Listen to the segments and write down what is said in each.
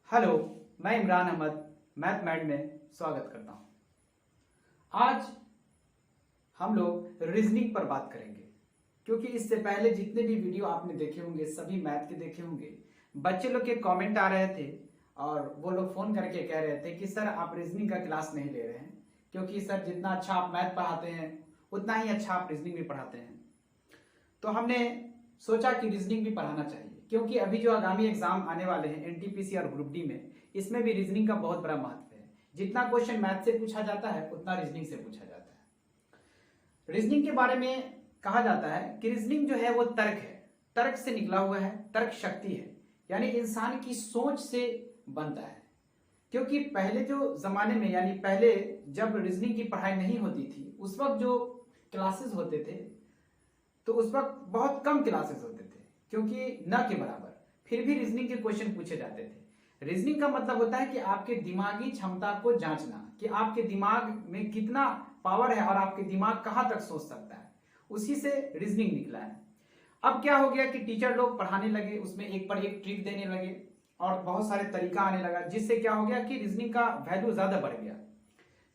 Hello, मैं इमरान अहमद मैथमेट में स्वागत करता हूं। आज हम लोग रीजनिंग पर बात करेंगे, क्योंकि इससे पहले जितने भी वीडियो आपने देखे होंगे सभी मैथ के देखे होंगे। बच्चे लोग के कमेंट आ रहे थे और वो लोग फोन करके कह रहे थे कि सर आप रीजनिंग का क्लास नहीं ले रहे हैं, क्योंकि सर जितना अच्छा आप मैथ पढ़ाते हैं उतना ही अच्छा आप रीजनिंग भी पढ़ाते हैं। तो हमने सोचा कि रीजनिंग भी पढ़ाना चाहिए, क्योंकि अभी जो आगामी एग्जाम आने वाले हैं एनटीपीसी और ग्रुप डी में, इसमें भी रीजनिंग का बहुत बड़ा महत्व है। जितना क्वेश्चन मैथ से पूछा जाता है उतना रीजनिंग से पूछा जाता है। रीजनिंग के बारे में कहा जाता है कि रीजनिंग जो है वो तर्क है, तर्क से निकला हुआ है, तर्क शक्ति है, यानी इंसान की सोच से बनता है। क्योंकि पहले जो जमाने में, यानी पहले जब रीजनिंग की पढ़ाई नहीं होती थी, उस वक्त जो क्लासेस होते थे तो उस वक्त बहुत कम क्लासेस होते थे, क्योंकि न के बराबर, फिर भी रीजनिंग के क्वेश्चन पूछे जाते थे। रीजनिंग का मतलब होता है कि आपके दिमागी क्षमता को जांचना, कि आपके दिमाग में कितना पावर है और आपके दिमाग कहां तक सोच सकता है, उसी से रीजनिंग निकला है। अब क्या हो गया कि टीचर लोग पढ़ाने लगे, उसमें एक पर एक ट्रिक देने लगे और बहुत सारे तरीका आने लगा, जिससे क्या हो गया कि रीजनिंग का वैल्यू ज्यादा बढ़ गया।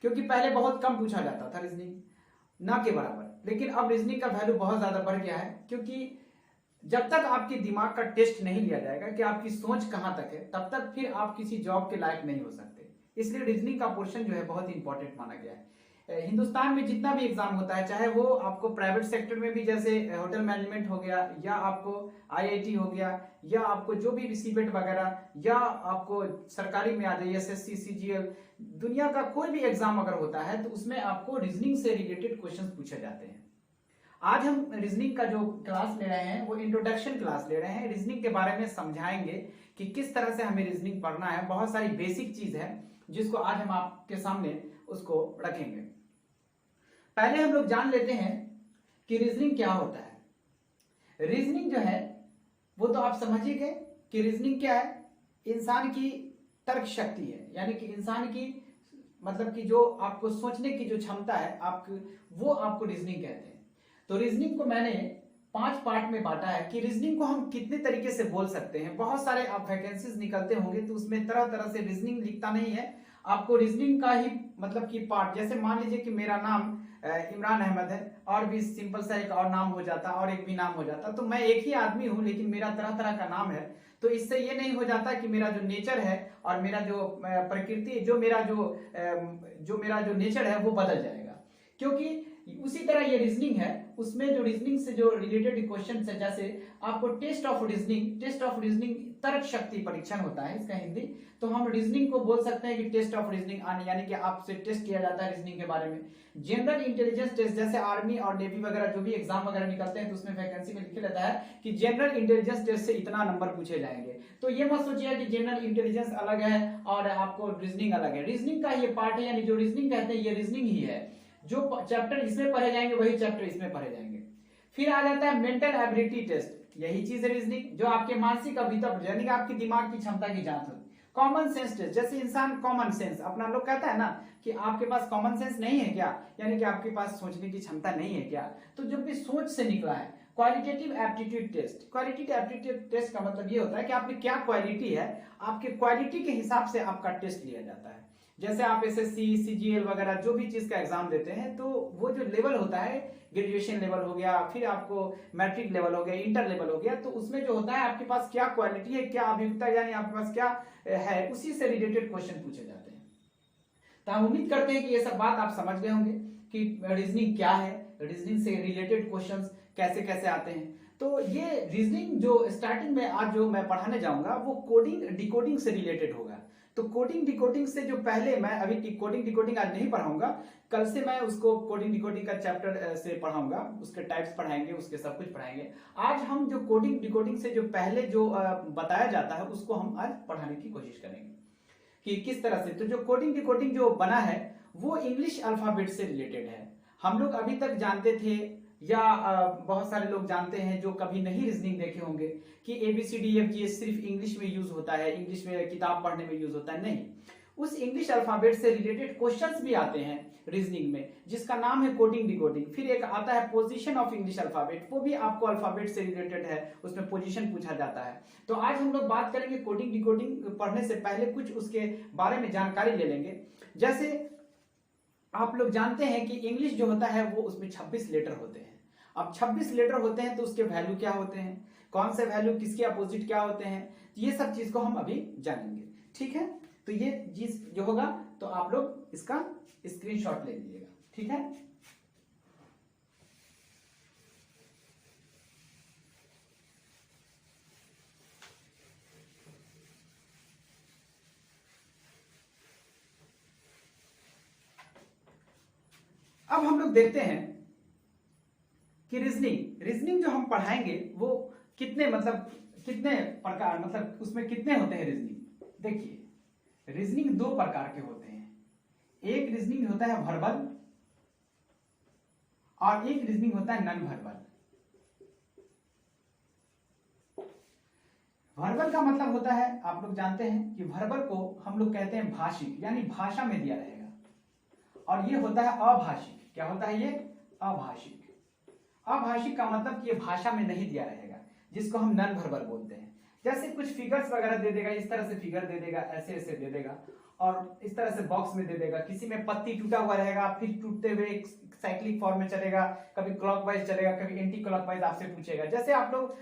क्योंकि पहले बहुत कम पूछा जाता था रीजनिंग, ना के बराबर, लेकिन अब रीजनिंग का वैल्यू बहुत ज्यादा बढ़ गया है। क्योंकि जब तक आपके दिमाग का टेस्ट नहीं लिया जाएगा कि आपकी सोच कहां तक है, तब तक फिर आप किसी जॉब के लायक नहीं हो सकते। इसलिए रीजनिंग का पोर्शन जो है बहुत इंपॉर्टेंट माना गया है। हिंदुस्तान में जितना भी एग्जाम होता है, चाहे वो आपको प्राइवेट सेक्टर में भी, जैसे होटल मैनेजमेंट हो गया, या आपको आईआईटी हो गया, या आपको जो भी सीबेट वगैरह, या आपको सरकारी में आ जाए एसएससी सीजीएल, दुनिया का कोई भी एग्जाम अगर होता है तो उसमें आपको रीजनिंग से रिलेटेड क्वेश्चन पूछे जाते हैं। आज हम रीजनिंग का जो क्लास ले रहे हैं वो इंट्रोडक्शन क्लास ले रहे हैं। रीजनिंग के बारे में समझाएंगे कि किस तरह से हमें रीजनिंग पढ़ना है। बहुत सारी बेसिक चीज है जिसको आज हम आपके सामने उसको रखेंगे। पहले हम लोग जान लेते हैं कि रीजनिंग क्या होता है। रीजनिंग जो है वो तो आप समझ ही गए कि रीजनिंग क्या है। इंसान की तर्क शक्ति है, यानी कि इंसान की मतलब कि जो आपको सोचने की जो क्षमता है वो आपको रीजनिंग कहते हैं। तो रीजनिंग को मैंने 5 पार्ट में बांटा है कि रीजनिंग को हम कितने तरीके से बोल सकते हैं। बहुत सारे आप वैकेंसीज निकलते होंगे तो उसमें तरह तरह से रीजनिंग लिखता नहीं है, आपको रीजनिंग का ही मतलब कि पार्ट, जैसे मान लीजिए कि मेरा नाम इमरान अहमद है और भी सिंपल सा एक और नाम हो जाता और एक भी नाम हो जाता, तो मैं एक ही आदमी हूं लेकिन मेरा तरह तरह का नाम है। तो इससे ये नहीं हो जाता कि मेरा जो नेचर है और मेरा जो प्रकृति, जो मेरा जो नेचर है वो बदल जाएगा। क्योंकि उसी तरह ये रीजनिंग है, उसमें जो रीजनिंग से जो रिलेटेड क्वेश्चन है, जैसे आपको टेस्ट ऑफ रीजनिंग तर्क शक्ति परीक्षण होता है इसका हिंदी, तो हम रीजनिंग को बोल सकते हैं कि टेस्ट ऑफ रीजनिंग आने, यानी कि आपसे टेस्ट किया जाता है रीजनिंग के बारे में। जनरल इंटेलिजेंस टेस्ट, जैसे आर्मी और नेवी वगैरह जो भी एग्जाम वगैरह निकलते हैं तो उसमें वैकेंसी में लिखे रहता है कि जनरल इंटेलिजेंस टेस्ट से इतना नंबर पूछे जाएंगे। तो ये मत सोचिए कि जनरल इंटेलिजेंस अलग है और आपको रीजनिंग अलग है। रीजनिंग का ये पार्ट है, यानी जो रीजनिंग कहते हैं ये रीजनिंग ही है। जो चैप्टर इसमें पढ़े जाएंगे वही चैप्टर इसमें पढ़े जाएंगे। फिर आ जाता है मेंटल एबिलिटी टेस्ट, यही चीज है रीजनिंग, जो आपके मानसिक अभितप, यानी कि आपकी दिमाग की क्षमता की जांच होती है। कॉमन सेंस टेस्ट, जैसे इंसान कॉमन सेंस, अपना लोग कहता है ना कि आपके पास कॉमन सेंस नहीं है क्या, यानी कि आपके पास सोचने की क्षमता नहीं है क्या, तो जो भी सोच से निकला है। Qualitative aptitude test, qualitative aptitude test का मतलब ये होता है कि आप में क्या क्वालिटी है, आपके क्वालिटी के हिसाब से आपका टेस्ट लिया जाता है। जैसे आप एसएससी सीजीएल वगैरह जो भी चीज का एग्जाम देते हैं तो वो जो लेवल होता है, ग्रेजुएशन लेवल हो गया, फिर आपको मैट्रिक लेवल हो गया, इंटर लेवल हो गया, तो उसमें जो होता है आपके पास क्या क्वालिटी है, क्या अभियोग्यता, यानी आपके पास क्या है, उसी से रिलेटेड क्वेश्चन पूछे जाते हैं। तो हम उम्मीद करते हैं कि ये सब बात आप समझ गए होंगे कि रीजनिंग क्या है, रीजनिंग से रिलेटेड क्वेश्चंस कैसे कैसे आते हैं। तो ये रीजनिंग जो स्टार्टिंग में आज जो मैं पढ़ाने जाऊंगा वो कोडिंग डिकोडिंग से रिलेटेड होगा। तो कोडिंग डिकोडिंग से जो पहले, मैं अभी कोडिंग डिकोडिंग आज नहीं पढ़ाऊंगा, कल से मैं उसको कोडिंग डिकोडिंग का चैप्टर से पढ़ाऊंगा, उसके टाइप्स पढ़ाएंगे, उसके सब कुछ पढ़ाएंगे। आज हम जो कोडिंग डिकोडिंग से जो पहले जो बताया जाता है उसको हम आज पढ़ाने की कोशिश करेंगे कि किस तरह से। तो जो कोडिंग डिकोडिंग जो बना है वो इंग्लिश अल्फाबेट से रिलेटेड है। हम लोग अभी तक जानते थे, या बहुत सारे लोग जानते हैं जो कभी नहीं रीजनिंग देखे होंगे, कि ABCDEF सिर्फ इंग्लिश में यूज होता है, इंग्लिश में किताब पढ़ने में यूज होता है। नहीं, उस इंग्लिश अल्फाबेट से रिलेटेड क्वेश्चंस भी आते हैं रीजनिंग में, जिसका नाम है कोडिंग डिकोडिंग। फिर एक आता है पोजीशन ऑफ इंग्लिश अल्फाबेट, वो भी आपको अल्फाबेट से रिलेटेड है, उसमें पोजीशन पूछा जाता है। तो आज हम लोग बात करेंगे कोडिंग डिकोडिंग। पढ़ने से पहले कुछ उसके बारे में जानकारी ले लेंगे। जैसे आप लोग जानते हैं कि इंग्लिश जो होता है वो उसमें 26 लेटर होते हैं। अब 26 लेटर होते हैं तो उसके वैल्यू क्या होते हैं, कौन से वैल्यू किसके अपोजिट क्या होते हैं, तो ये सब चीज को हम अभी जानेंगे। ठीक है, तो ये चीज जो होगा तो आप लोग इसका स्क्रीनशॉट ले लीजिएगा। ठीक है, अब हम लोग देखते हैं कि रीजनिंग जो हम पढ़ाएंगे वो कितने कितने प्रकार, उसमें कितने होते हैं रीजनिंग। देखिए, रीजनिंग दो प्रकार के होते हैं। एक रीजनिंग होता है वर्बल और एक रीजनिंग होता है नॉन वर्बल। वर्बल का मतलब होता है, आप लोग जानते हैं कि वर्बल को हम लोग कहते हैं भाषिक, यानी भाषा में दिया रहेगा, और ये होता है अभाषिक। क्या होता है ये? अभाषिक। अभाषिक का मतलब कि ये भाषा में नहीं दिया रहेगा, जिसको हम नॉन वर्बल बोलते हैं। जैसे कुछ फिगर्स वगैरह दे देगा, इस तरह से फिगर दे देगा, ऐसे ऐसे दे देगा, और इस तरह से बॉक्स में दे देगा। किसी में पत्ती टूटा हुआ रहेगा, फिर टूटते हुए एक साइक्लिक फॉर्म में चलेगा, कभी क्लॉकवाइज चलेगा, कभी एंटी क्लॉकवाइज आपसे पूछेगा। जैसे आप लोग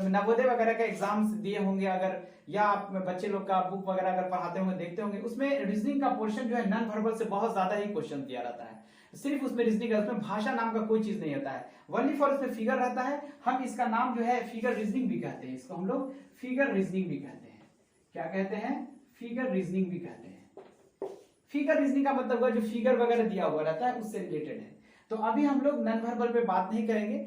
नवोदय वगैरह का एग्जाम्स दिए होंगे अगर, या आप बच्चे लोग का बुक वगैरह अगर पढ़ाते होंगे, देखते होंगे, उसमें रीजनिंग का पोर्शन जो है नॉन वर्बल से बहुत ज्यादा ही क्वेश्चन दिया रहता है। सिर्फ उसमें रीजनिंग है, उसमें भाषा नाम का कोई चीज नहीं होता है, वनली फॉर उसमें फिगर रहता है। हम इसका नाम जो है फिगर रीजनिंग भी कहते हैं, इसको हम लोग फिगर रीजनिंग भी कहते हैं। क्या कहते हैं? फिगर रीजनिंग भी कहते हैं। फिगर रीजनिंग का मतलब हुआ जो फिगर वगैरह दिया हुआ रहता है उससे रिलेटेड है। तो अभी हम लोग नॉन वर्बल पे बात नहीं करेंगे,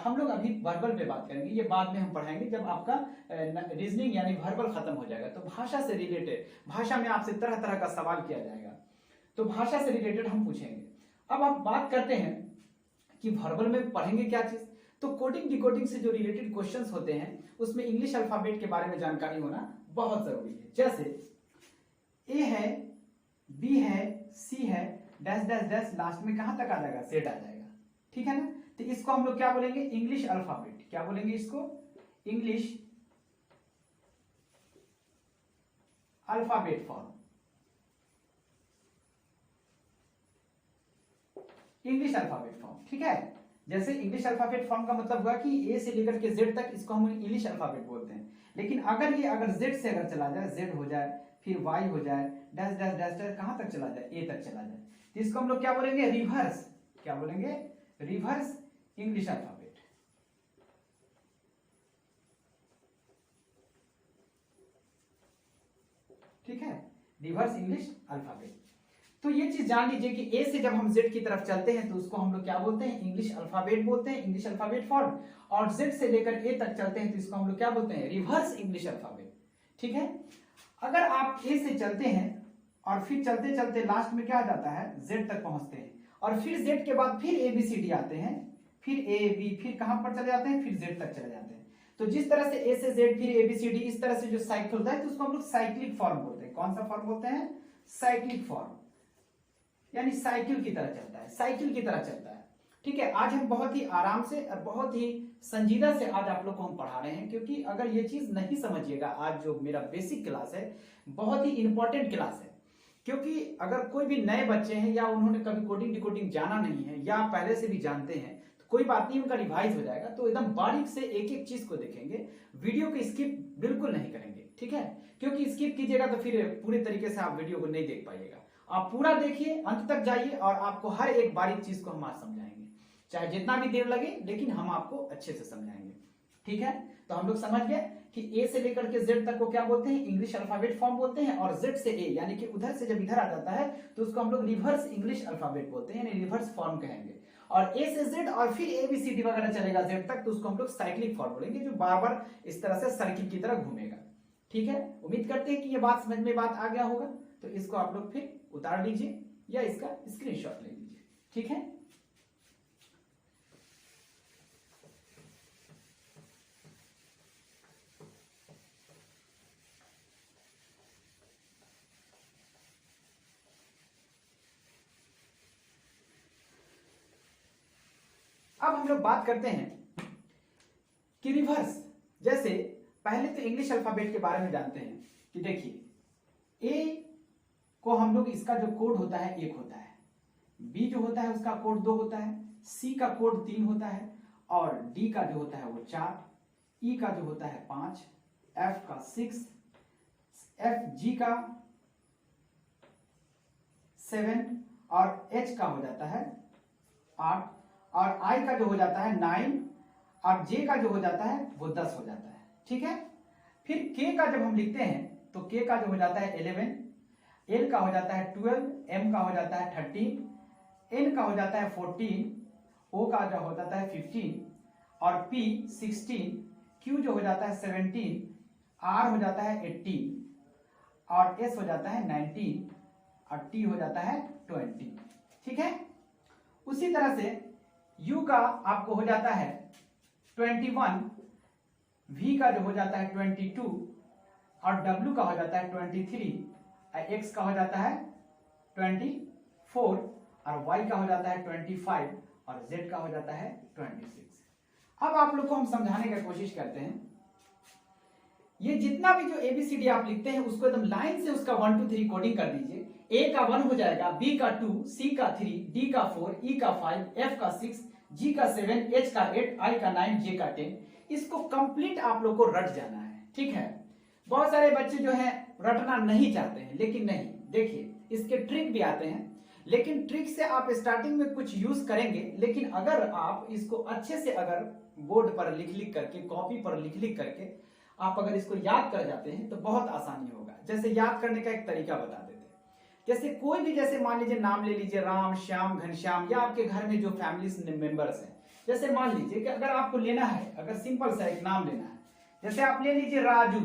हम लोग अभी वर्बल पे बात करेंगे। ये बाद में हम पढ़ाएंगे जब आपका रीजनिंग यानी वर्बल खत्म हो जाएगा। तो भाषा से रिलेटेड, भाषा में आपसे तरह तरह का सवाल किया जाएगा, तो भाषा से रिलेटेड हम पूछेंगे। अब आप बात करते हैं कि वर्बल में पढ़ेंगे क्या चीज, तो कोडिंग डिकोडिंग से जो रिलेटेड क्वेश्चंस होते हैं उसमें इंग्लिश अल्फाबेट के बारे में जानकारी होना बहुत जरूरी है। जैसे ए है, बी है, सी है, डैश डैश डैश, लास्ट में कहां तक आ जाएगा? सेट आ जाएगा। ठीक है ना, तो इसको हम लोग क्या बोलेंगे? English alphabet. क्या बोलेंगे इसको? English alphabet form. English alphabet form, ठीक है। जैसे इंग्लिश अल्फाबेट फॉर्म का मतलब हुआ कि ए से लेकर के जेड तक, इसको हम इंग्लिश अल्फाबेट बोलते हैं। लेकिन अगर जेड से अगर चला जाए, जेड हो जाए, फिर वाई हो जाए, डैश डैश डैश डैश, कहां तक चला जाए? ए तक चला जाए, तो इसको हम लोग क्या बोलेंगे? रिवर्स। क्या बोलेंगे? Reverse English alphabet. ठीक है, रिवर्स इंग्लिश अल्फाबेट। तो ये चीज जान लीजिए कि ए से जब हम जेड की तरफ चलते हैं तो उसको हम लोग क्या बोलते हैं? इंग्लिश अल्फाबेट बोलते हैं, इंग्लिश अल्फाबेट फॉर्म। और जेड से लेकर ए तक चलते हैं तो इसको हम लोग क्या बोलते हैं? Reverse English alphabet. ठीक है, अगर आप ए से चलते हैं और फिर चलते चलते लास्ट में क्या आ जाता है? जेड तक पहुंचते हैं, और फिर जेड के बाद फिर ए बी सी डी आते हैं, फिर ए बी, फिर कहां पर चले जाते हैं? फिर जेड तक चले जाते हैं। तो जिस तरह से ए से जेड, फिर ए बी सी डी, इस तरह से जो साइकिल होता है तो उसको हम लोग साइक्लिक फॉर्म बोलते हैं। कौन सा फॉर्म बोलते हैं? साइक्लिक फॉर्म, यानी साइकिल की तरह चलता है, साइकिल की तरह चलता है। ठीक है, आज हम बहुत ही आराम से और बहुत ही संजीदा से आज आप लोग को हम पढ़ा रहे हैं, क्योंकि अगर ये चीज नहीं समझिएगा, आज जो मेरा बेसिक क्लास है बहुत ही इंपॉर्टेंट क्लास है। क्योंकि अगर कोई भी नए बच्चे हैं या उन्होंने कभी कोडिंग डिकोडिंग जाना नहीं है या पहले से भी जानते हैं, तो कोई बात नहीं, उनका रिवाइज हो जाएगा। तो एकदम बारीक से एक एक चीज को देखेंगे, वीडियो को स्किप बिल्कुल नहीं करेंगे। ठीक है, क्योंकि स्किप कीजिएगा तो फिर पूरी तरीके से आप वीडियो को नहीं देख पाइएगा। आप पूरा देखिए, अंत तक जाइए, और आपको हर एक बारीक चीज को हम आज समझाएंगे, चाहे जितना भी देर लगे, लेकिन हम आपको अच्छे से समझाएंगे। ठीक है, तो हम लोग समझ गए कि ए से लेकर के जेड तक को क्या बोलते हैं? इंग्लिश अल्फाबेट फॉर्म बोलते हैं। और जेड से ए, यानी कि उधर से जब इधर आ जाता है तो उसको हम लोग रिवर्स इंग्लिश अल्फाबेट बोलते हैं, यानी रिवर्स फॉर्म कहेंगे। और ए से जेड और फिर ए बी सी डी वगैरह चलेगा जेड तक, तो उसको हम लोग साइक्लिक फॉर्म बोलेंगे, जो बार बार इस तरह से सर्किल की तरह घूमेगा। ठीक है, उम्मीद करते हैं कि ये बात समझ में बात आ गया होगा। तो इसको आप लोग फिर उतार लीजिए या इसका स्क्रीनशॉट ले लीजिए। ठीक है, अब हम लोग बात करते हैं कि रिवर्स, जैसे पहले तो इंग्लिश अल्फाबेट के बारे में जानते हैं कि देखिए ए को हम लोग इसका जो कोड होता है 1 होता है, बी जो होता है उसका कोड 2 होता है, सी का कोड 3 होता है और डी का जो होता है वो 4, ई का जो होता है 5, एफ का 6, एफ जी का 7 और एच का हो जाता है 8 और आई का जो हो जाता है 9 और जे का जो हो जाता है वो 10 हो जाता है। ठीक है, फिर के का जब हम लिखते हैं तो के का जो हो जाता है 11, एल का हो जाता है 12, एम का हो जाता है 13, एन का हो जाता है 14, ओ का जो हो जाता है 15 और पी 16, क्यू जो हो जाता है 17, आर हो जाता है 18 और एस हो जाता है 19 और टी हो जाता है 20। ठीक है, उसी तरह से यू का आपको हो जाता है 21, वी का जो हो जाता है 22 और डब्ल्यू का हो जाता है 23, एक्स का हो जाता है 24 और वाई का हो जाता है 25 और जेड का हो जाता है 26। अब आप लोग को हम समझाने की कोशिश करते हैं, ये जितना भी जो एबीसीडी आप लिखते हैं उसको एकदम लाइन से उसका 1 2 3 कोडिंग कर दीजिए। ए का 1 हो जाएगा, बी का 2, सी का 3, डी का 4, ई का 5, एफ का 6, जी का 7, एच का 8, आई का 9, जे का 10। इसको कंप्लीट आप लोग को रट जाना है। ठीक है, बहुत सारे बच्चे जो है रटना नहीं चाहते हैं, लेकिन नहीं, देखिए इसके ट्रिक भी आते हैं, लेकिन ट्रिक से आप स्टार्टिंग में कुछ यूज करेंगे, लेकिन अगर आप इसको अच्छे से अगर बोर्ड पर लिख लिख करके, कॉपी पर लिख लिख करके आप अगर इसको याद कर जाते हैं तो बहुत आसानी होगा। जैसे याद करने का एक तरीका बता देते हैं, जैसे कोई भी, जैसे मान लीजिए नाम ले लीजिए राम, श्याम, घनश्याम, या आपके घर में जो फैमिली मेंबर्स हैं, जैसे मान लीजिए कि अगर आपको लेना है, अगर सिंपल सा एक नाम लेना है, जैसे आप ले लीजिए राजू।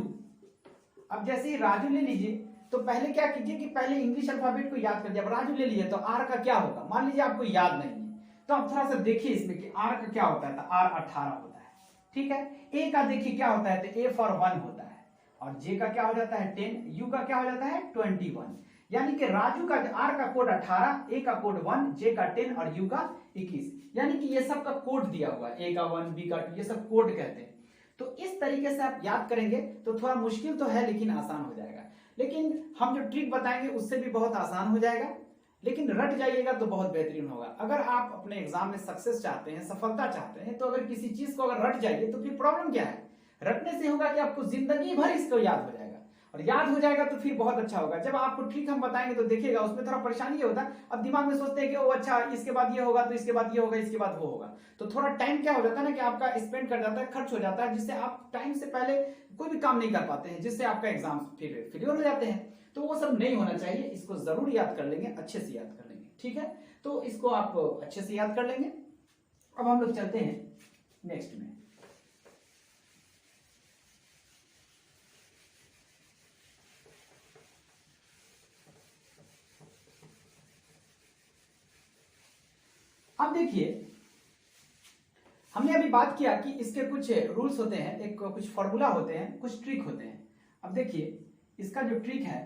अब जैसे ही राजू ले लीजिए तो पहले क्या कीजिए कि पहले इंग्लिश अल्फाबेट को याद कर दिया। अब राजू ले लीजिए तो आर का क्या होगा, मान लीजिए आपको याद नहीं है तो आप थोड़ा सा देखिए इसमें कि आर का क्या होता है, तो आर 18 होता है। ठीक है, ए का देखिए क्या होता है, तो ए फॉर 1 होता है और जे का क्या हो जाता है 10, यू का क्या हो जाता है 21। यानी कि राजू का आर का कोड 18, ए का कोड 1, जे का 10 और यू का 21। यानी कि ये सब का कोड दिया हुआ है, ए का 1, बी का 2, ये सब कोड कहते हैं। तो इस तरीके से आप याद करेंगे तो थोड़ा मुश्किल तो है लेकिन आसान हो जाएगा। लेकिन हम जो ट्रिक बताएंगे उससे भी बहुत आसान हो जाएगा, लेकिन रट जाइएगा तो बहुत बेहतरीन होगा। अगर आप अपने एग्जाम में सक्सेस चाहते हैं, सफलता चाहते हैं, तो अगर किसी चीज को अगर रट जाइए तो फिर प्रॉब्लम क्या है, रटने से होगा कि आपको जिंदगी भर इसको याद हो जाएगा, और याद हो जाएगा तो फिर बहुत अच्छा होगा। जब आपको ट्रिक हम बताएंगे तो देखिएगा उसमें थोड़ा परेशानी ये होता है, अब दिमाग में सोचते हैं कि ओ अच्छा इसके बाद ये होगा, तो इसके बाद ये होगा, इसके बाद वो होगा, तो थोड़ा टाइम क्या हो जाता है ना कि आपका स्पेंड कर जाता है, खर्च हो जाता है, जिससे आप टाइम से पहले कोई भी काम नहीं कर पाते हैं, जिससे आपका एग्जाम फिर फेलियर हो जाते हैं। तो वो सब नहीं होना चाहिए, इसको जरूर याद कर लेंगे, अच्छे से याद कर लेंगे। ठीक है, तो इसको आप अच्छे से याद कर लेंगे। अब हम लोग चलते हैं नेक्स्ट में। अब देखिए हमने अभी बात किया कि इसके कुछ रूल्स होते हैं, एक कुछ फॉर्मूला होते हैं, कुछ ट्रिक होते हैं। अब देखिए इसका जो ट्रिक है,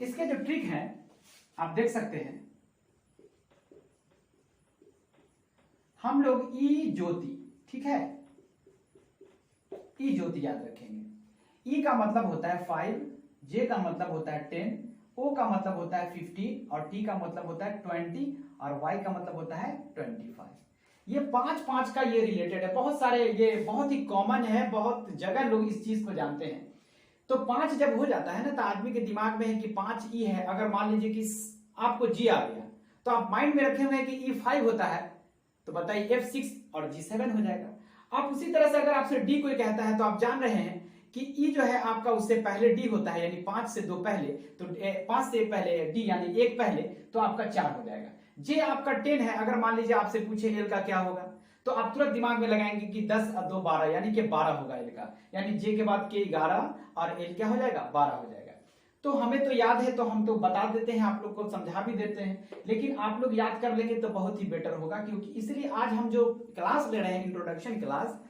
इसके जो ट्रिक है आप देख सकते हैं, हम लोग ई ज्योति, ठीक है, ई ज्योति याद रखेंगे। ई का मतलब होता है 5, जे का मतलब होता है 10, ओ का मतलब होता है 50 और टी का मतलब होता है 20 और वाई का मतलब होता है 25। ये 5 का ये रिलेटेड है, बहुत सारे, ये बहुत ही कॉमन है, बहुत जगह लोग इस चीज को जानते हैं। तो 5 जब हो जाता है ना तो आदमी के दिमाग में है कि 5 ई है। अगर मान लीजिए कि आपको जी आ गया तो आप माइंड में रखे हुए हैं कि ई 5 होता है, तो बताइए F6 और G7 हो जाएगा। आप उसी तरह से अगर आपसे डी कोई कहता है तो आप जान रहे हैं कि ई जो है आपका उससे पहले डी होता है, यानी 5 से 2 पहले, तो 5 से 1 पहले डी यानी 1 पहले, तो आपका 4 हो जाएगा। जे आपका 10 है, अगर मान लीजिए आपसे पूछे एल का क्या होगा तो आप तुरंत दिमाग में लगाएंगे कि 10 और 2 12, यानी कि 12 होगा एल का, यानी जे के बाद के 11 और एल क्या हो जाएगा 12 हो जाएगा। तो हमें तो याद है तो हम तो बता देते हैं, आप लोग को समझा भी देते हैं, लेकिन आप लोग याद कर लेंगे तो बहुत ही बेटर होगा, क्योंकि इसलिए आज हम जो क्लास ले रहे हैं इंट्रोडक्शन क्लास,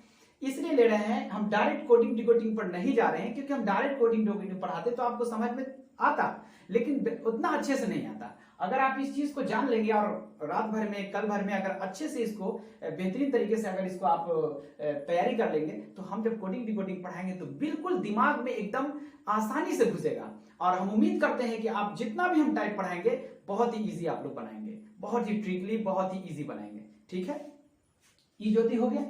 इसलिए ले रहे हैं, हम डायरेक्ट कोडिंग डिकोडिंग पर नहीं जा रहे हैं, क्योंकि हम डायरेक्ट कोडिंग डिकोडिंग पढ़ाते तो आपको समझ में आता, लेकिन उतना अच्छे से नहीं आता। अगर आप इस चीज को जान लेंगे और रात भर में, कल भर में अगर अच्छे से इसको बेहतरीन तरीके से अगर इसको आप तैयारी कर लेंगे, तो हम जब कोडिंग डिकोडिंग पढ़ाएंगे तो बिल्कुल दिमाग में एकदम आसानी से घुसेगा। और हम उम्मीद करते हैं कि आप जितना भी हम टाइप पढ़ाएंगे बहुत ही इजी आप लोग बनाएंगे, बहुत ही ट्रिकली, बहुत ही इजी बनाएंगे। ठीक है, ई ज्योति हो गया।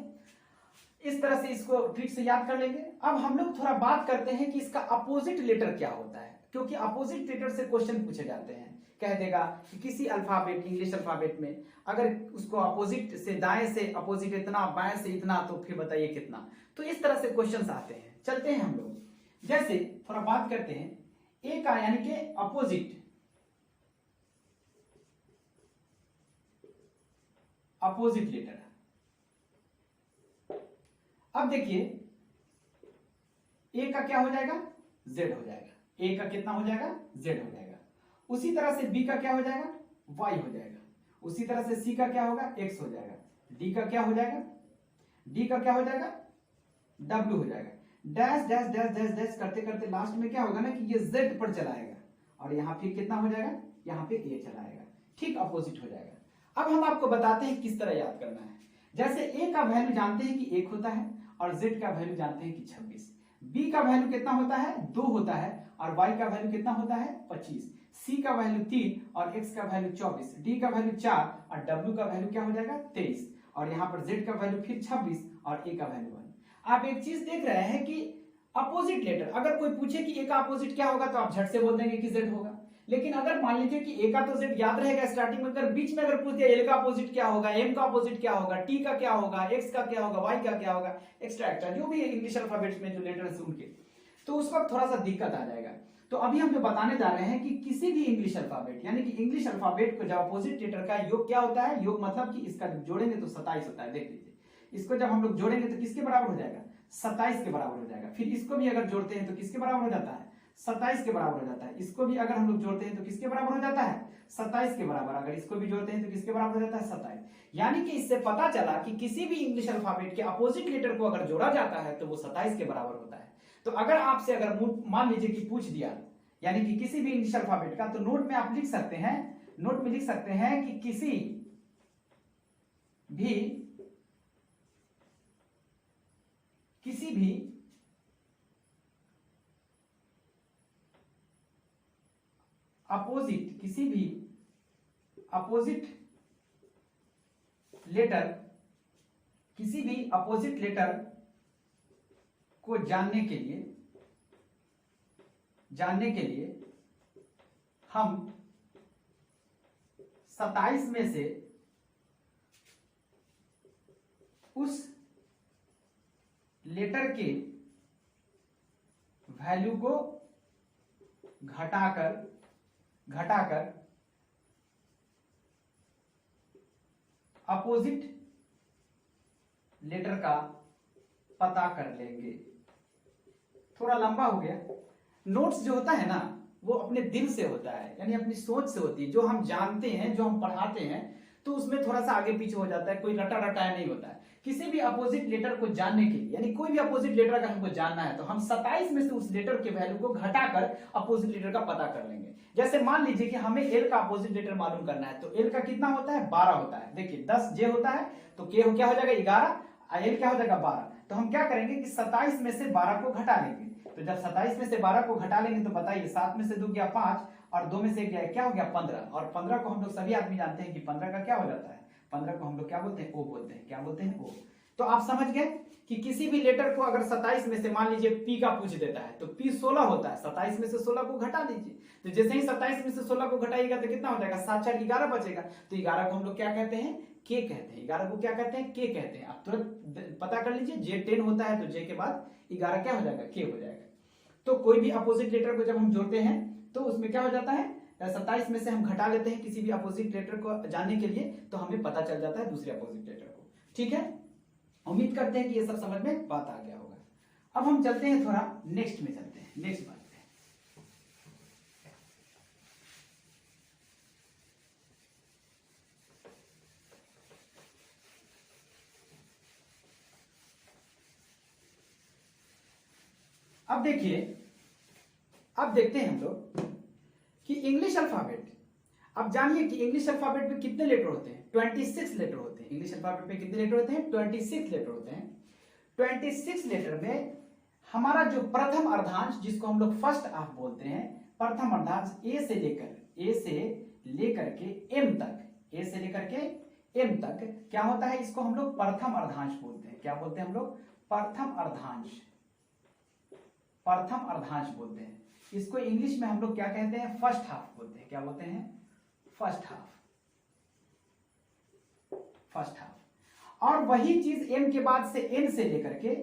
इस तरह से इसको ट्रिक से याद कर लेंगे। अब हम लोग थोड़ा बात करते हैं कि इसका अपोजिट लेटर क्या होता है, क्योंकि अपोजिट लेटर से क्वेश्चन पूछे जाते हैं। कह देगा कि किसी अल्फाबेट, इंग्लिश अल्फाबेट में अगर उसको अपोजिट से, दाएं से अपोजिट इतना, बाएं से इतना, तो फिर बताइए कितना। तो इस तरह से क्वेश्चंस आते हैं। चलते हैं हम लोग, जैसे थोड़ा बात करते हैं ए का, यानी कि अपोजिट, अपोजिट लेटर। अब देखिए ए का क्या हो जाएगा, जेड हो जाएगा। ए का कितना हो जाएगा, जेड हो जाएगा। उसी तरह से बी का क्या हो जाएगा, वाई हो जाएगा। उसी तरह से सी का क्या होगा, एक्स हो जाएगा। डी का क्या हो जाएगा, डी का क्या हो जाएगा, डब्ल्यू हो जाएगा। Dash dash dash dash dash करते करते लास्ट में क्या होगा ना कि ये जेड पर चलाएगा, और यहां फिर कितना हो जाएगा, यहां पे ए चलाएगा। ठीक अपोजिट हो जाएगा। अब हम आपको बताते हैं किस तरह याद करना है। जैसे ए का वैल्यू जानते हैं कि 1 होता है, और जेड का वैल्यू जानते हैं कि 26। बी का वैल्यू कितना होता है, 2 होता है, और वाई का वैल्यू कितना होता है, 25। सी का वैल्यू 3 और एक्स का वैल्यू 24। डी का वैल्यू 4 और डब्ल्यू का वैल्यू क्या हो जाएगा, 23। और यहाँ पर जेड का वैल्यू फिर 26 और ए का वैल्यू 1। आप एक चीज देख रहे हैं कि अपोजिट लेटर, अगर कोई पूछे कि ए का अपोजिट क्या होगा तो आप झट से बोल देंगे कि जेड होगा। लेकिन अगर मान लीजिए कि ए का तो जेड याद रहेगा स्टार्टिंग में, अगर बीच में अगर पूछ दिया एल का अपोजिट क्या होगा, एम का अपोजिट क्या होगा, टी का क्या होगा, एक्स का क्या होगा, वाई का क्या होगा, एक्स्ट्रा एक्स्ट्रा जो भी इंग्लिश अल्फाबेट्स में जो लेटर है उनके, तो उस वक्त थोड़ा सा दिक्कत आ जाएगा। तो अभी हम जो बताने जा रहे हैं कि किसी भी इंग्लिश अल्फाबेट, यानी कि इंग्लिश अल्फाबेट को जब अपोजिट लेटर का योग क्या होता है, योग मतलब कि इसका जोड़ेंगे तो 27 होता है। देख लीजिए, इसको जब हम लोग जोड़ेंगे तो किसके बराबर हो जाएगा, 27 के बराबर हो जाएगा। फिर इसको भी अगर जोड़ते हैं तो किसके बराबर हो जाता है, 27 के बराबर हो जाता है। इसको भी अगर हम लोग जोड़ते हैं तो किसके बराबर हो जाता है, 27 के बराबर। अगर इसको भी जोड़ते हैं तो किसके बराबर हो जाता है, 27। यानी कि इससे पता चला कि किसी भी इंग्लिश अल्फाबेट के अपोजिट लेटर को अगर जोड़ा जाता है तो वो 27 के बराबर होता है। तो अगर आपसे अगर मान लीजिए कि पूछ दिया, यानी कि किसी भी इंग्लिश अल्फाबेट का, तो नोट में आप लिख सकते हैं, नोट में लिख सकते हैं कि किसी भी अपोजिट, किसी भी अपोजिट लेटर, किसी भी अपोजिट लेटर को जानने के लिए हम 27 में से उस लेटर के वैल्यू को घटाकर अपोजिट लेटर का पता कर लेंगे। थोड़ा लंबा हो गया। नोट्स जो होता है ना, वो अपने दिल से होता है, यानी अपनी सोच से होती है। जो हम जानते हैं, जो हम पढ़ाते हैं, तो उसमें थोड़ा सा आगे पीछे हो जाता है, कोई रटा रटाया नहीं होता है। किसी भी अपोजिट लेटर को जानने के लिए, यानी कोई भी अपोजिट लेटर अगर हमको जानना है तो हम 27 में से उस लेटर के वैल्यू को घटाकर अपोजिट लेटर का पता कर लेंगे। जैसे मान लीजिए कि हमें एल का अपोजिट लेटर मालूम करना है, तो एल का कितना होता है, 12 होता है। देखिए 10 जे होता है तो के क्या हो जाएगा, 11, एल क्या हो जाएगा, 12। तो हम क्या करेंगे कि 27 में से 12 को घटा लेंगे। तो जब 27 में से 12 को घटा लेंगे तो बताइए, 7 में से 2 गया 5 और 2 में से गया क्या हो गया, 15। और 15 को हम लोग सभी आदमी जानते हैं कि 15 का क्या हो जाता है, 15 को हम लोग क्या बोलते हैं, ओ बोलते हैं। क्या बोलते हैं, ओ। तो आप समझ गए कि किसी भी लेटर को अगर 27 में से मान लीजिए पी का पूछ देता है तो पी 16 होता है, 27 में से 16 को घटा दीजिए। तो जैसे ही 27 में से 16 को घटाइएगा तो कितना हो जाएगा, 7 4 11 बचेगा। तो 11 को हम लोग क्या कहते हैं, के कहते हैं। 11 को क्या कहते हैं, के कहते हैं। आप तुरंत पता कर लीजिए, जे 10 होता है तो जे के बाद 11 क्या हो जाएगा, के हो जाएगा। तो कोई भी अपोजिट लेटर को जब हम जोड़ते हैं तो उसमें क्या हो जाता है, 27 में से हम घटा लेते हैं किसी भी अपोजिट लेटर को जानने के लिए, तो हमें पता चल जाता है दूसरे अपोजिट लेटर को। ठीक है, उम्मीद करते हैं कि ये सब समझ में बात आ गया होगा। अब हम चलते हैं थोड़ा नेक्स्ट में, चलते हैं नेक्स्ट बात पे। अब देखिए, अब देखते हैं हम लोग कि इंग्लिश अल्फाबेट, अब जानिए कि इंग्लिश अल्फाबेट में कितने लेटर होते हैं। 26 लेटर होते हैं। इंग्लिश अल्फाबेट में कितने लेटर होते हैं? 26 लेटर होते हैं। 26 लेटर में हमारा जो प्रथम अर्धांश, जिसको हम लोग फर्स्ट हाफ बोलते हैं, प्रथम अर्धांश ए से लेकर के एम तक, ए से लेकर के एम तक क्या होता है? इसको हम लोग प्रथम अर्धांश बोलते हैं। क्या बोलते हैं हम लोग? प्रथम अर्धांश, प्रथम अर्धांश बोलते हैं। इसको इंग्लिश में हम लोग क्या कहते हैं? फर्स्ट हाफ बोलते हैं। क्या बोलते हैं? First half, first half. और वही चीज एम के बाद से एन से लेकर के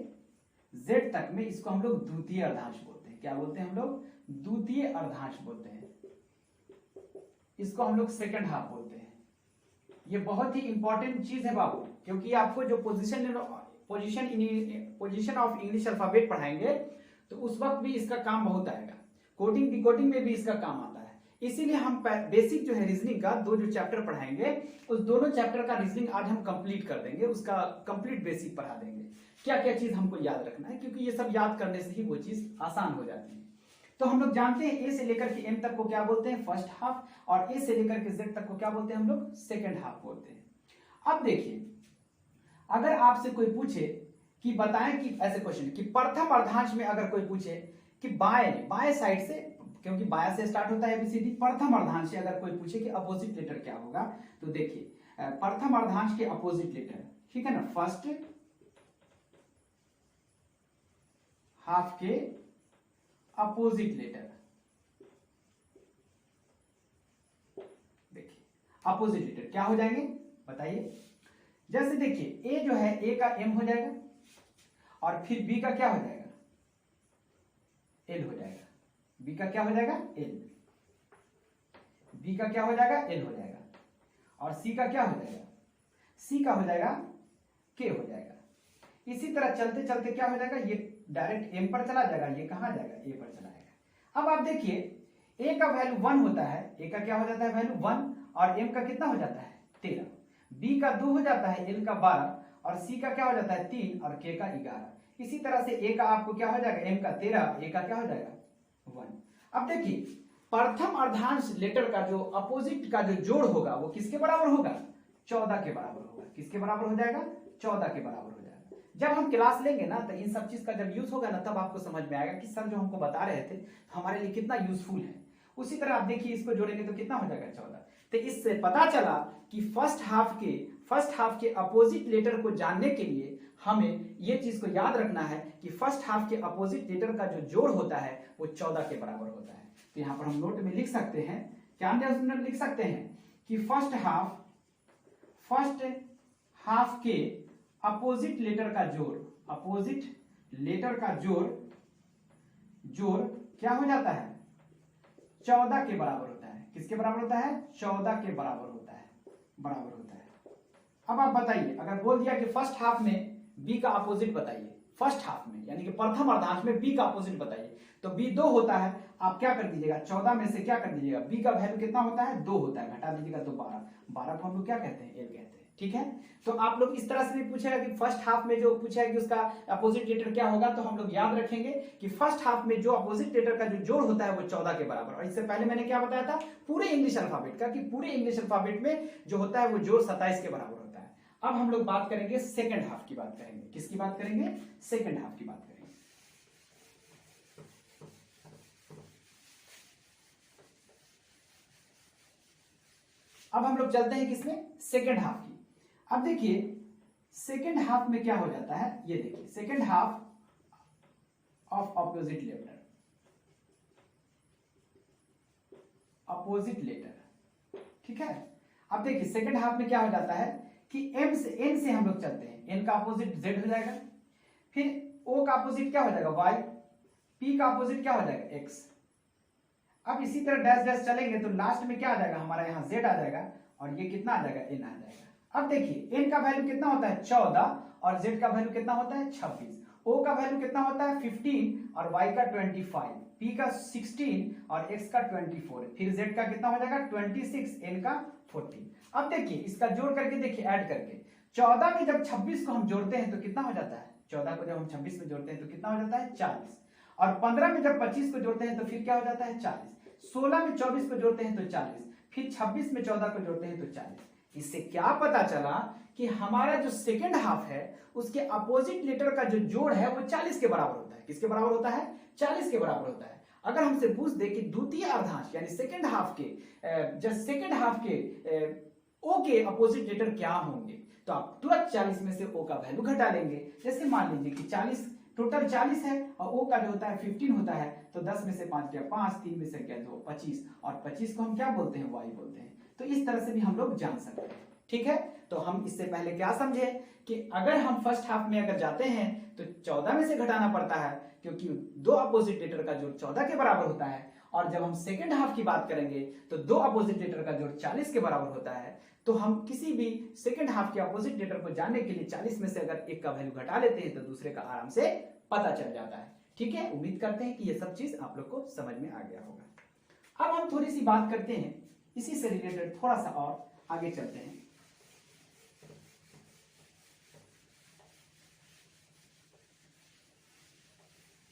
जेड तक में इसको हम लोग द्वितीय अर्धांश बोलते हैं। क्या बोलते हैं हम लोग? द्वितीय अर्धांश बोलते हैं। इसको हम लोग सेकंड हाफ बोलते हैं। ये बहुत ही इंपॉर्टेंट चीज है बाबू, क्योंकि आपको जो पोजीशन ऑफ इंग्लिश अल्फाबेट पढ़ाएंगे तो उस वक्त भी इसका काम बहुत आएगा। कोडिंग डिकोडिंग में भी इसका काम आता है। इसीलिए हम बेसिक जो है रीजनिंग का जो चैप्टर पढ़ाएंगे, उस दोनों चैप्टर का रीजनिंग आज हम कंप्लीट कर देंगे, उसका कंप्लीट बेसिक पढ़ा देंगे। क्या क्या चीज हमको याद रखना है, क्योंकि ये सब याद करने से ही वो चीज आसान हो जाती है। तो हम लोग जानते हैं ए से लेकर के एम तक को क्या बोलते हैं? फर्स्ट हाफ, और ए से लेकर के जेड तक को क्या बोलते हैं हम लोग? सेकेंड हाफ बोलते हैं। अब देखिए, अगर आपसे कोई पूछे कि बताएं कि ऐसे क्वेश्चन कि प्रथम अर्धांश में अगर कोई पूछे कि बाएं साइड से, क्योंकि बाया से स्टार्ट होता है एबीसीडी, प्रथम अर्धांश से अगर कोई पूछे कि अपोजिट लेटर क्या होगा, तो देखिए प्रथम अर्धांश के अपोजिट लेटर, ठीक है ना, फर्स्ट हाफ के अपोजिट लेटर, देखिए अपोजिट लेटर क्या हो जाएंगे बताइए। जैसे देखिए ए जो है, ए का एम हो जाएगा, और फिर बी का क्या हो जाएगा? एल हो जाएगा। बी का क्या हो जाएगा? एल। बी का क्या हो जाएगा? एल हो जाएगा। और सी का क्या हो जाएगा? सी का हो जाएगा के हो जाएगा। इसी तरह चलते चलते क्या हो जाएगा? ये डायरेक्ट एम पर चला जाएगा, ये कहां जाएगा? ए पर चला जाएगा। अब आप देखिए, ए का वैल्यू 1 होता है, ए का क्या हो जाता है? वैल्यू 1, और एम का कितना हो जाता है? 13। बी का 2 हो जाता है, एल का 12, और सी का क्या हो जाता है? 3, और के का 11। इसी तरह से ए का आपको क्या हो जाएगा? एम का 13, ए का क्या हो जाएगा? 1। अब देखिए, प्रथम अर्धांश लेटर का जो अपोजिट का जो जोड़ होगा वो किसके बराबर होगा? 14 के बराबर होगा। किसके बराबर हो जाएगा? 14 के बराबर हो जाएगा। जब हम क्लास लेंगे ना, तो इन सब चीज का जब यूज होगा ना, तब आपको समझ में आएगा कि सर जो हमको बता रहे थे हमारे लिए कितना यूजफुल है। उसी तरह आप देखिए, इसको जोड़ेंगे तो कितना हो जाएगा? 14। तो इससे पता चला कि फर्स्ट हाफ के अपोजिट लेटर को जानने के लिए हमें ये चीज को याद रखना है कि फर्स्ट हाफ के अपोजिट लेटर का जो जोड़ होता है वो 14 के बराबर होता है। तो यहां पर हम नोट में लिख सकते हैं, क्या लिख सकते हैं कि फर्स्ट हाफ के अपोजिट लेटर का जोड़, अपोजिट लेटर का जोड़ क्या हो जाता है? 14 के बराबर होता है। किसके बराबर होता है? 14 के बराबर होता है, बराबर होता है। अब आप बताइए, अगर बोल दिया कि फर्स्ट हाफ में बी का अपोजिट बताइए, फर्स्ट हाफ में यानी कि प्रथम अर्धांश में बी का अपोजिट बताइए, तो बी 2 होता है, आप क्या कर दीजिएगा? 14 में से क्या कर दीजिएगा? बी का वैल्यू कितना होता है? 2 होता है, घटा दीजिएगा तो 12 को हम लोग क्या कहते हैं? एल कहते हैं। ठीक है, तो आप लोग इस तरह से भी पूछेगा कि फर्स्ट हाफ में जो पूछा है कि उसका अपोजिट लेटर क्या होगा, तो हम लोग याद रखेंगे कि फर्स्ट हाफ में जो अपोजिट लेटर का जो जोड़ होता है वो 14 के बराबर। और इससे पहले मैंने क्या बताया था पूरे इंग्लिश अल्फाबेट का, कि पूरे इंग्लिश अल्फाबेट में जो होता है वो जोड़ 27 के बराबर होता है। अब हम लोग बात करेंगे सेकेंड हाफ की बात करेंगे। किसकी बात करेंगे? सेकेंड हाफ की बात करेंगे। अब हम लोग चलते हैं किसमें? सेकेंड हाफ की। अब देखिए सेकेंड हाफ में क्या हो जाता है, ये देखिए second half of opposite letter, opposite letter, ठीक है। अब देखिए सेकेंड हाफ में क्या हो जाता है कि एम से एन से हम लोग चलते हैं, एन का अपोजिट जेड हो जाएगा, फिर ओ का अपोजिट क्या हो जाएगा? वाई, पी का अपोजिट क्या हो जाएगा? एक्स। अब इसी तरह डैश डैश चलेंगे तो लास्ट में क्या आ जाएगा? हमारा यहाँ जेड आ जाएगा, और ये कितना आ जाएगा? एन आ जाएगा। अब देखिए एन का वैल्यू कितना होता है? 14, और जेड का वैल्यू कितना होता है? 26। ओ का वैल्यू कितना होता है? 15, और वाई का 25, पी का 16, और एक्स का 24, फिर जेड का कितना हो जाएगा? 26, एन का 14। अब देखिए इसका जोड़ करके देखिए, ऐड करके 14 में जब 26 को हम जोड़ते हैं तो कितना हो जाता है? 14 को जब हम 26 में जोड़ते हैं तो कितना हो जाता है? 40। और 15 में जब 25 को जोड़ते हैं तो फिर क्या हो जाता है 40, 16 में 24 को जोड़ते हैं तो 40, फिर 26 में 14 को जोड़ते हैं तो 40। इससे क्या पता चला कि हमारा जो सेकेंड हाफ है उसके अपोजिट लेटर का जो जोड़ है वो 40 के बराबर होता है। किसके बराबर होता है? 40 के बराबर होता है। अगर हमसे पूछ दे कि द्वितीय अर्धांश यानी सेकेंड हाफ के ओ के अपोजिट लेटर क्या होंगे, तो आप तुरंत 40 में से ओ का वैल्यू घटा लेंगे। जैसे मान लीजिए कि 40 टोटल 40 है और ओ का जो होता है 15 होता है, तो 10 में से 5 गया 5, 3 में से गया 2, 25, और 25 को हम क्या बोलते हैं? वाई बोलते हैं। तो इस तरह से भी हम लोग जान सकते हैं। ठीक है, तो हम इससे पहले क्या समझे कि अगर हम फर्स्ट हाफ में अगर जाते हैं तो 14 में से घटाना पड़ता है, क्योंकि दो अपोजिट लेटर का जोड़ 14 के बराबर होता है। और जब हम सेकेंड हाफ की बात करेंगे तो दो अपोजिट लेटर का जोड़ 40 के बराबर होता है। तो हम किसी भी सेकेंड हाफ के अपोजिट लेटर को जानने के लिए 40 में से अगर एक का वैल्यू घटा लेते हैं तो दूसरे का आराम से पता चल जाता है। ठीक है, उम्मीद करते हैं कि ये सब चीज आप लोग को समझ में आ गया होगा। अब हम थोड़ी सी बात करते हैं इसी से रिलेटेड, थोड़ा सा और आगे चलते हैं।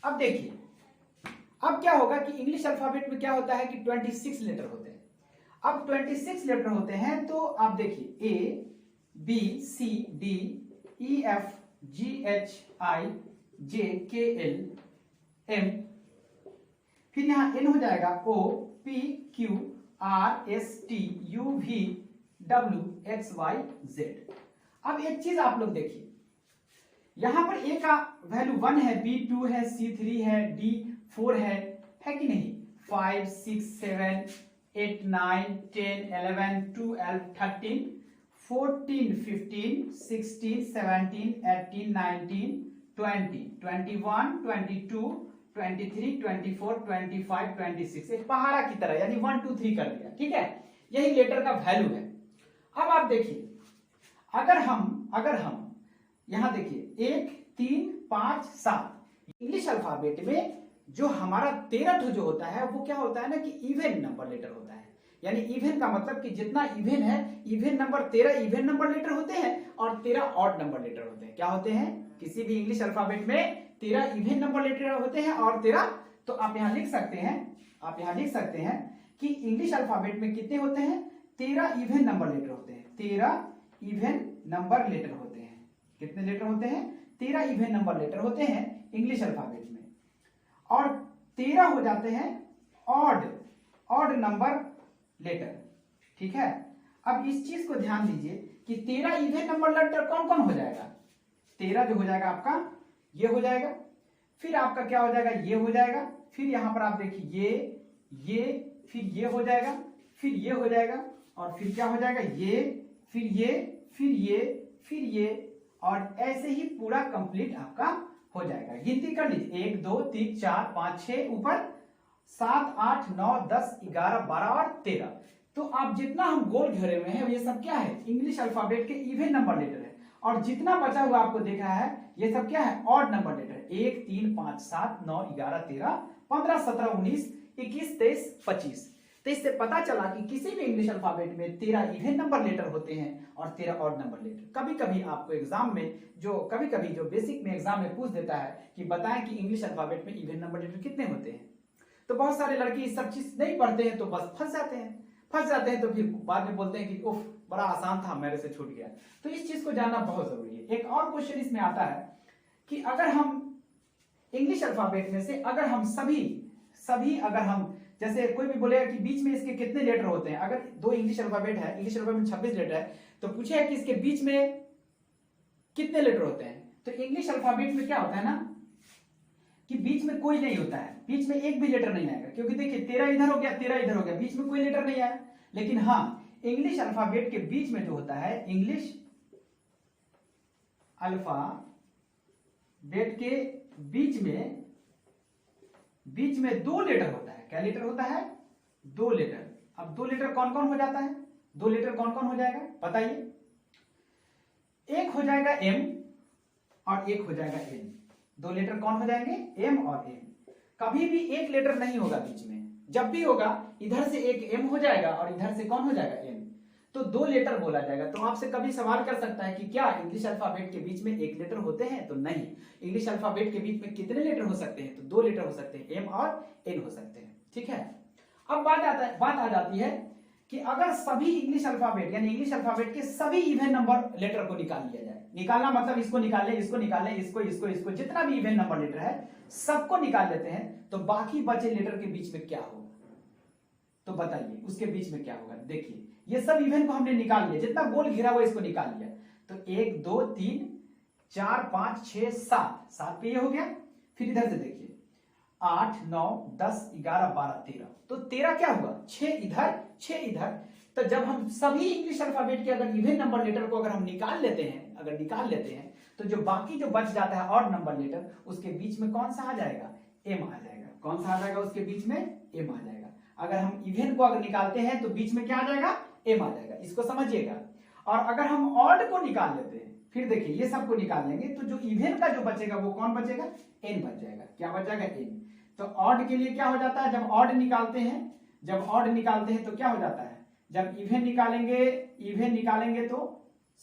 अब देखिए, अब क्या होगा कि इंग्लिश अल्फाबेट में क्या होता है कि 26 लेटर होते हैं। अब 26 लेटर होते हैं तो आप देखिए A B C D E F G H I J K L M, फिर यहां N हो जाएगा O P Q R S T U V W X Y Z। अब एक चीज आप लोग देखिए, यहां पर A का वैल्यू 1 है, B 2 है, C 3 है, D 4 है कि नहीं? 5 6 7 8 9 10 11 12 13 14 15 16 17 18 19 20 21 22 23 24 25 26, एक पहाड़ा की तरह, यानी 1 2 3 कर दिया। ठीक है, यही लेटर का वैल्यू है। अब आप देखिए, अगर हम यहां देखिए 1 3 5 7, इंग्लिश अल्फाबेट में जो हमारा 13 जो होता है वो क्या होता है ना कि इवन नंबर लेटर होता है। यानी इवन का मतलब कि जितना इवन है, even number 13 even number letter होते हैं और 13 ऑड नंबर लेटर होते हैं। क्या होते हैं? किसी भी इंग्लिश अल्फाबेट में 13 इवन नंबर लेटर होते हैं और 13, तो आप यहां लिख सकते हैं कि इंग्लिश अल्फाबेट में कितने होते हैं? 13 इवन नंबर लेटर होते हैं। 13 इवन नंबर लेटर होते हैं। कितने लेटर होते हैं? 13 इवन नंबर लेटर होते हैं इंग्लिश अल्फाबेट में, और 13 हो जाते हैं ऑड नंबर लेटर। ठीक है, अब इस चीज को ध्यान दीजिए कि 13 इवन नंबर लेटर कौन कौन हो जाएगा? 13 जो हो जाएगा आपका ये हो जाएगा, फिर आपका क्या हो जाएगा? ये हो जाएगा, फिर यहां पर आप देखिए ये फिर ये हो जाएगा, फिर ये हो जाएगा, और फिर क्या हो जाएगा? ये फिर ये फिर ये फिर ये, और ऐसे ही पूरा कंप्लीट आपका हो जाएगा। गिनती कर लीजिए 1 2 3 4 5 6, ऊपर 7 8 9 10 11 12 और 13। तो आप जितना हम गोल घेरे हुए हैं ये सब क्या है? इंग्लिश अल्फाबेट के इवन नंबर लेटर है, और जितना बचा हुआ आपको देखा है ये सब क्या है? Odd number letter. 1 3 5 7 9 11 13 15 17 19 21 23 25। तो इससे पता चला कि किसी भी इंग्लिश अल्फाबेट में 13 इवन नंबर लेटर होते हैं और 13 ऑड नंबर लेटर। कभी कभी आपको एग्जाम में जो बेसिक में एग्जाम में पूछ देता है कि बताएं कि इंग्लिश अल्फाबेट में इवन नंबर लेटर कितने होते हैं, तो बहुत सारे लड़के इस सब चीज नहीं पढ़ते हैं तो बस फंस जाते हैं, तो फिर बाद में बोलते हैं कि उफ बड़ा आसान था, मेरे से छूट गया। तो इस चीज को जानना बहुत जरूरी है। एक और क्वेश्चन इसमें आता है कि अगर हम इंग्लिश अल्फाबेट में से अगर हम सभी अगर हम जैसे कोई भी बोलेगा कि बीच में इसके कितने लेटर होते हैं, अगर दो इंग्लिश अल्फाबेट है, इंग्लिश अल्फाबेट में 26 लेटर है, तो पूछे कि इसके बीच में कितने लेटर होते हैं, तो इंग्लिश अल्फाबेट में क्या होता है ना कि बीच में कोई नहीं होता है, बीच में एक भी लेटर नहीं आएगा, क्योंकि देखिए 13 इधर हो गया 13 इधर हो गया, बीच में कोई लेटर नहीं आया। लेकिन हाँ, इंग्लिश अल्फाबेट के बीच में जो होता है, इंग्लिश अल्फाबेट के बीच में 2 लेटर होता है। क्या लेटर होता है? 2 लेटर। अब 2 लेटर कौन कौन हो जाता है? 2 लेटर कौन कौन हो जाएगा बताइए? एक हो जाएगा M और एक हो जाएगा N। 2 लेटर कौन हो जाएंगे? M और N। कभी भी एक लेटर नहीं होगा बीच में, जब भी होगा इधर से एक M हो जाएगा और इधर से कौन हो जाएगा N। तो 2 लेटर बोला जाएगा। तो आपसे कभी सवाल कर सकता है कि क्या इंग्लिश अल्फाबेट के बीच में 1 लेटर होते हैं? तो नहीं, इंग्लिश अल्फाबेट के बीच में कितने लेटर हो सकते हैं? तो 2 लेटर हो सकते हैं, एम और एन हो सकते हैं। ठीक है, अब बात आ जाती है कि अगर सभी इंग्लिश अल्फाबेट यानी इंग्लिश अल्फाबेट के सभी इवन नंबर लेटर को निकाल लिया जाए, निकालना मतलब इसको निकाल लें, इसको निकाल लें, इसको जितना भी इवन नंबर लेटर है सबको निकाल लेते हैं, तो बाकी बचे लेटर के बीच में क्या होगा? तो बताइए उसके बीच में क्या होगा? देखिए ये सब इवन को हमने निकाल लिया, जितना गोल घिरा हुआ इसको निकाल लिया, तो 1 2 3 4 5 6 7 पे ये हो गया। फिर इधर से देखिए 8 9 10 11 12 13, तो 13 क्या हुआ? 6 इधर 6 इधर। तो जब हम सभी इंग्लिश अल्फाबेट के अगर इवन नंबर लेटर को अगर हम निकाल लेते हैं, तो जो बाकी जो बच जाता है ऑड नंबर लेटर, उसके बीच में कौन सा आ जाएगा? एम आ जाएगा। कौन सा आ जाएगा? उसके बीच में एम आ जाएगा। अगर हम इवन को अगर निकालते हैं तो बीच में क्या आ जाएगा? एम आ जाएगा। इसको समझिएगा। और अगर हम ऑड को निकाल लेते हैं, फिर देखिए ये सबको निकाल लेंगे, तो जो इवन का जो बचेगा वो कौन बचेगा? एन बच जाएगा। क्या बच जाएगा? एन। तो ऑड के लिए क्या हो जाता है? जब ऑड निकालते हैं तो क्या हो जाता है? जब इवन निकालेंगे तो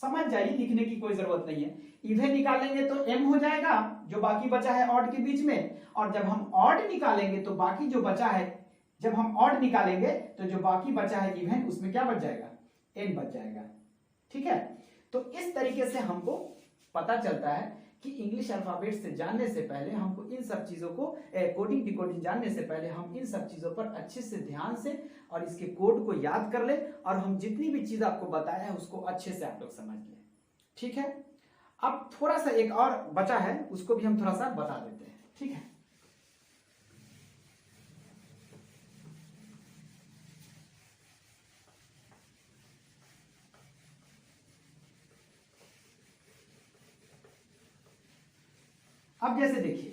समझ जाइए, लिखने की कोई जरूरत नहीं है। इवन निकालेंगे तो एम हो जाएगा जो बाकी बचा है ऑड के बीच में, और जब हम ऑड निकालेंगे तो बाकी जो बचा है, जब हम ऑड निकालेंगे तो जो बाकी बचा है इवन, उसमें क्या बच जाएगा? एन बच जाएगा। ठीक है, तो इस तरीके से हमको पता चलता है कि इंग्लिश अल्फाबेट से जानने से पहले हमको इन सब चीजों को कोडिंग डिकोडिंग जानने से पहले हम इन सब चीजों पर अच्छे से ध्यान से और इसके कोड को याद कर ले, और हम जितनी भी चीज आपको बताया है उसको अच्छे से आप लोग समझ लें। ठीक है, अब थोड़ा सा एक और बचा है, उसको भी हम थोड़ा सा बता देते हैं। ठीक है, अब जैसे देखिए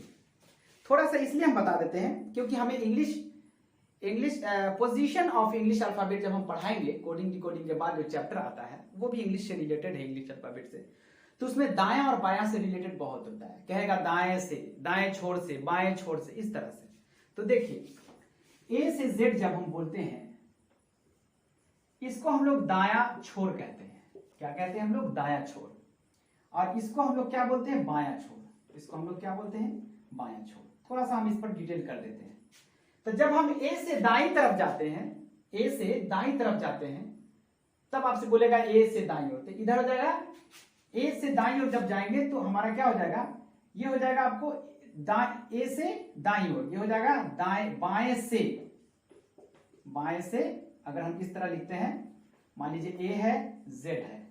थोड़ा सा इसलिए हम बता देते हैं क्योंकि हमें English position of English alphabet जब हम पढ़ाएंगे कोडिंग डिकोडिंग के बाद, जो चैप्टर आता है वो भी इंग्लिश से रिलेटेड है, इंग्लिश अल्फाबेट से, तो उसमें दाएं और बायां से रिलेटेड बहुत होता है। कहेगा दाएं से, दाएं छोर से, बाएं छोर से, इस तरह से। तो देखिए ए से जेड जब हम बोलते हैं, इसको हम लोग दाया छोर कहते हैं। क्या कहते हैं हम लोग? दाया छोर। और इसको हम लोग क्या बोलते हैं? बाया छोर। इसको हम लोग क्या बोलते हैं? बाया छोर। थोड़ा सा हम इस पर डिटेल कर देते हैं। तो जब हम ए से दाईं तरफ जाते हैं, तब आपसे बोलेगा ए से दाईं ओर, तो इधर हो जाएगा ए से दाईं ओर। जब जाएंगे तो हमारा क्या हो जाएगा? ये हो जाएगा आपको ए से दाईं ओर, ये हो जाएगा बाएं से। अगर हम इस तरह लिखते हैं, मान लीजिए ए है, जेड है,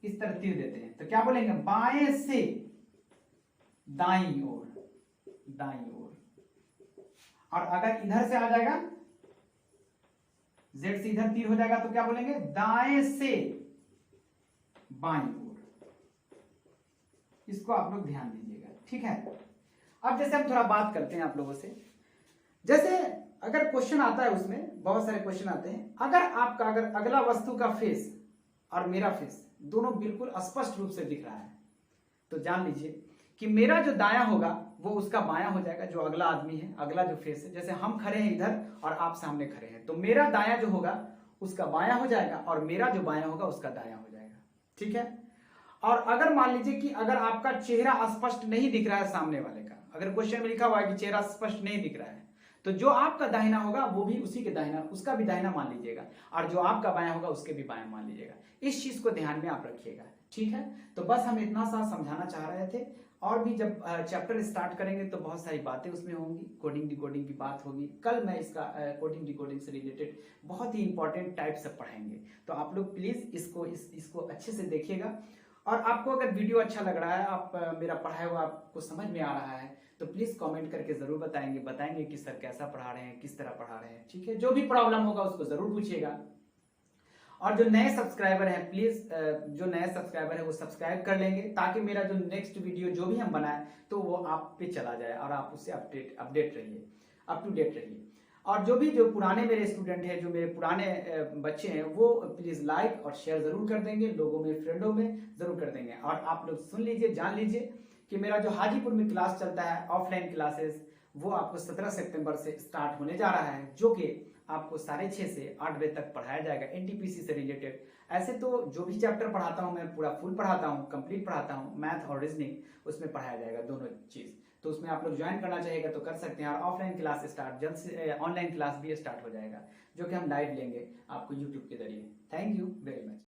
इस तरह तीर देते हैं, तो क्या बोलेंगे? बाएं से दाईं ओर। और अगर इधर से आ जाएगा, जेड से इधर तीर हो जाएगा, तो क्या बोलेंगे? दाएं से बाईं ओर। इसको आप लोग ध्यान दीजिएगा। ठीक है, अब जैसे हम थोड़ा बात करते हैं आप लोगों से, जैसे अगर क्वेश्चन आता है, उसमें बहुत सारे क्वेश्चन आते हैं, अगर अगला वस्तु का फेस और मेरा फेस दोनों बिल्कुल स्पष्ट रूप से दिख रहा है, तो जान लीजिए कि मेरा जो दाया होगा वो उसका बायां हो जाएगा, जो अगला आदमी है, अगला जो फेस है। जैसे हम खड़े हैं इधर और आप सामने खड़े हैं, तो मेरा दाया जो होगा उसका बायां हो जाएगा, और मेरा जो बायां होगा उसका दायां हो जाएगा। ठीक है, और अगर मान लीजिए कि अगर आपका चेहरा स्पष्ट नहीं दिख रहा है सामने वाले का, अगर क्वेश्चन में लिखा हुआ है कि चेहरा स्पष्ट नहीं दिख रहा है, तो जो आपका दाहिना होगा वो भी उसी के दाहिना, उसका भी दाहिना मान लीजिएगा, और जो आपका बायां होगा उसके भी बायां मान लीजिएगा। इस चीज को ध्यान में आप रखिएगा। ठीक है, तो बस हम इतना सा समझाना चाह रहे थे, और भी जब चैप्टर स्टार्ट करेंगे तो बहुत सारी बातें उसमें होंगी, कोडिंग डिकोडिंग की बात होगी। कल मैं इसका कोडिंग डिकोडिंग से रिलेटेड बहुत ही इंपॉर्टेंट टाइप से पढ़ाएंगे, तो आप लोग प्लीज इसको अच्छे से देखिएगा। और आपको अगर वीडियो अच्छा लग रहा है, आप मेरा पढ़ाया हुआ आपको समझ में आ रहा है, तो प्लीज कमेंट करके जरूर बताएंगे कि सर कैसा पढ़ा रहे हैं, किस तरह पढ़ा रहे हैं। ठीक है, जो भी प्रॉब्लम होगा उसको जरूर पूछिएगा। और जो नए सब्सक्राइबर हैं, प्लीज जो नए सब्सक्राइबर है वो सब्सक्राइब कर लेंगे, ताकि मेरा जो नेक्स्ट वीडियो जो भी हम बनाए तो वो आप पे चला जाए और आप उससे अप टू डेट रहिए। और जो पुराने मेरे स्टूडेंट हैं, जो मेरे पुराने बच्चे हैं, वो प्लीज लाइक और शेयर जरूर कर देंगे, लोगों में, फ्रेंडों में जरूर कर देंगे। और आप लोग सुन लीजिए, जान लीजिए कि मेरा जो हाजीपुर में क्लास चलता है, ऑफलाइन क्लासेस, वो आपको 17 सितंबर से स्टार्ट होने जा रहा है, जो कि आपको 6:30 से 8 बजे तक पढ़ाया जाएगा, एनटीपीसी से रिलेटेड। ऐसे तो जो भी चैप्टर पढ़ाता हूँ मैं पूरा फुल पढ़ाता हूँ, कंप्लीट पढ़ाता हूँ, मैथ और रीजनिंग उसमें पढ़ाया जाएगा दोनों चीज़। तो उसमें आप लोग ज्वाइन करना चाहिएगा तो कर सकते हैं। और ऑफलाइन क्लास स्टार्ट जल्द से, ऑनलाइन क्लास भी स्टार्ट हो जाएगा जो कि हम लाइव लेंगे आपको यूट्यूब के जरिए। Thank you very much.